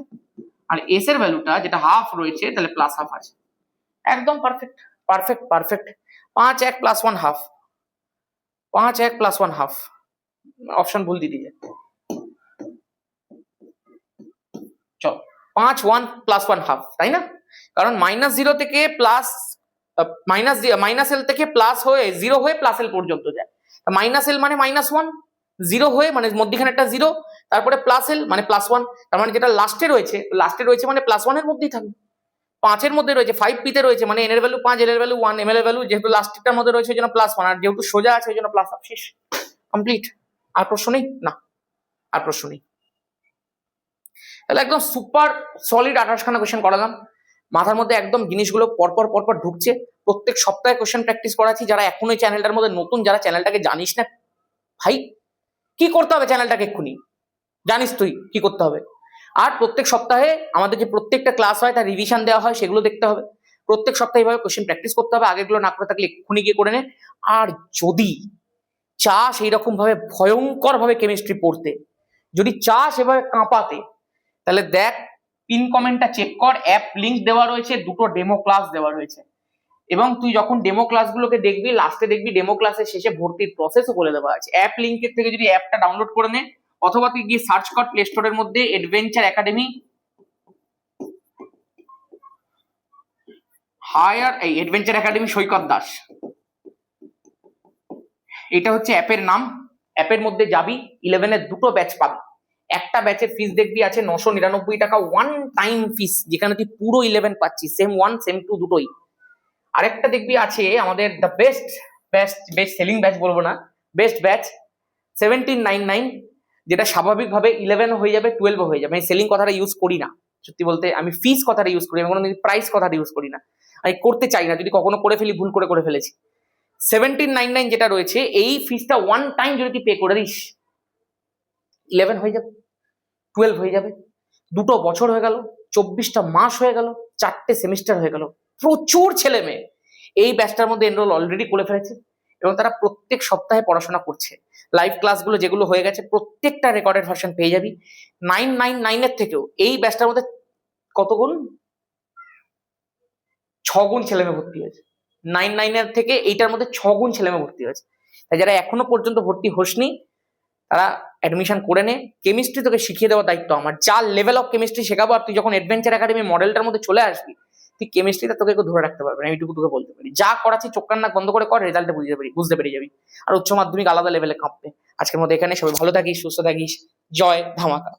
আর s এর ভ্যালুটা যেটা হাফ রয়েছে তাহলে +½ আছে। একদম perfect perfect perfect. 5 1 +1 half, 5 1 +1 half, option ভুল দিয়ে দিয়েছে। চল 5 1 +1 হাফ, তাই না? কারণ -0 থেকে -l থেকে প্লাস হয়ে 0 হয়ে +l পর্যন্ত যায়, -l মানে -1, 0 হয়ে মানে মধ্যখানে একটা 0, তারপরে +l মানে +1, তার মানে যেটা লাস্টে রয়েছে মানে +1 এর মধ্যেই থাকবে। 5 এর মধ্যে রয়েছে, 5p তে রয়েছে মানে n এর ভ্যালু 5, l এর ভ্যালু 1, ml এর ভ্যালু যেহেতু লাস্টেরটার মধ্যে রয়েছে ওই জন্য +1, আর যেহেতু সোজা আছে ওই জন্য +1, শেষ, কমপ্লিট। আর প্রশ্ন নেই? না, আর প্রশ্ন নেই। তাহলে একদম সুপার সলিড 28খানা কোয়েশ্চেন করালাম, মাথার মধ্যে একদম জিনিসগুলো পরপর পরপর ঢুকছে। প্রত্যেক সপ্তাহে কোয়েশ্চেন প্র্যাকটিস করাচ্ছি। যারা এখন এই চ্যানেলটার মধ্যে নতুন, যারা চ্যানেলটাকে জানিস না, ভাই কি করতে হবে চ্যানেলটাকে এক্ষুনি জানিস তুই কি করতে হবে। আর প্রত্যেক সপ্তাহে আমাদের যে প্রত্যেকটা ক্লাস হয় তার রিভিশন দেওয়া হয়, সেগুলো দেখতে হবে। প্রত্যেক সপ্তাহে এইভাবে কোয়েশ্চেন প্র্যাকটিস করতে হবে, আগেগুলো না করে থাকলে এক্ষুনি গিয়ে করে নে। আর যদি চাস এইরকম ভাবে ভয়ঙ্কর ভাবে কেমিস্ট্রি পড়তে, যদি চাস এভাবে কাঁপাতে, তাহলে দেখ পিন কমেন্টটা চেক কর, অ্যাপ লিংক দেওয়া রয়েছে, দুটো ডেমো ক্লাস দেওয়া রয়েছে, এবং তুই যখন ডেমো ক্লাসগুলোকে দেখবি লাস্টে দেখবি ডেমো ক্লাসের শেষে ভর্তির প্রসেসও বলে দেওয়া আছে। অ্যাপ লিংকের থেকে যদি অ্যাপটা ডাউনলোড করে নে, অথবা তুই গিয়ে সার্চ কর প্লে স্টোরের মধ্যে অ্যাডভেঞ্চার একাডেমি অ্যাডভেঞ্চার একাডেমি সৈকত দাস, এটা হচ্ছে অ্যাপের নাম। অ্যাপের মধ্যে যাবি, 11 এর দুটো ব্যাচ পাবি। একটা ব্যাচের ফিস দেখবি আছে 999 টাকা, ওয়ান টাইম ফিস, যেখানে তুই পুরো 11 পাচ্ছিস, সেম 1 সেম 2 দুটোই। আরেকটা দেখবি আছে আমাদের দ্য বেস্ট সেলিং ব্যাচ, বলবো না, বেস্ট ব্যাচ 1799, যেটা স্বাভাবিকভাবে 11 হয়ে যাবে, 12 হয়ে যাবে। আমি সেলিং কথাটা ইউজ করি না, সত্যি বলতে আমি ফিস কথাটা ইউজ করি, আমি কোনো প্রাইস কথাটা ইউজ করি না, আমি করতে চাই না, যদি কখনো করে ফেলি ভুল করে ফেলেছি। 1799 যেটা রয়েছে এই ফিসটা ওয়ান টাইম যদি তুই পে করে দিস, 11 হয়ে যাবে, 12 হয়ে যাবে, 2 বছর হয়ে গেল, 24টা মাস হয়ে গেল, 4টে সেমিস্টার হয়ে গেল। প্রচুর ছেলে মেয়ে এই ব্যাচটার মধ্যে এনরোল অলরেডি করে ফেলেছে, এবং তারা প্রত্যেক সপ্তাহে পড়াশোনা করছে। লাইভ ক্লাসগুলো যেগুলো হয়ে গেছে প্রত্যেকটা রেকর্ডেড ভার্সন পেয়ে যাবি। 999 এর থেকেও এই ব্যাচটার মধ্যে কত গুণ, 6 গুণ ছেলে মেয়ে ভর্তি হয়েছে। 99 এর থেকে এইটার মধ্যে 6 গুণ ছেলে মেয়ে ভর্তি হয়েছে। তাই যারা এখনো পর্যন্ত ভর্তি হোসনি তারা অ্যাডমিশন করে নে। কেমিস্ট্রি তোকে শিখিয়ে দেওয়ার দায়িত্ব আমার, যা লেভেল অফ কেমিস্ট্রি শেখাবো, আর তুই যখন অ্যাডভেঞ্চার একাডেমি মডেলটার মধ্যে চলে আসবি তুই কেমিস্ট্রিটা তোকে কেউ ধরে রাখতে পারবে না, এইটুকু তোকে বলতে পারি। যা করাচ্ছি চোখ কান নাক বন্ধ করে কর, রেজাল্টে বুঝতে পেরে যাবি। আর উচ্চ মাধ্যমিক আলাদা লেভেলে কাঁপবে। আজকের মধ্যে এখানে, সবাই ভালো থাকিস, সুস্থ থাকিস, জয় ধামাকা।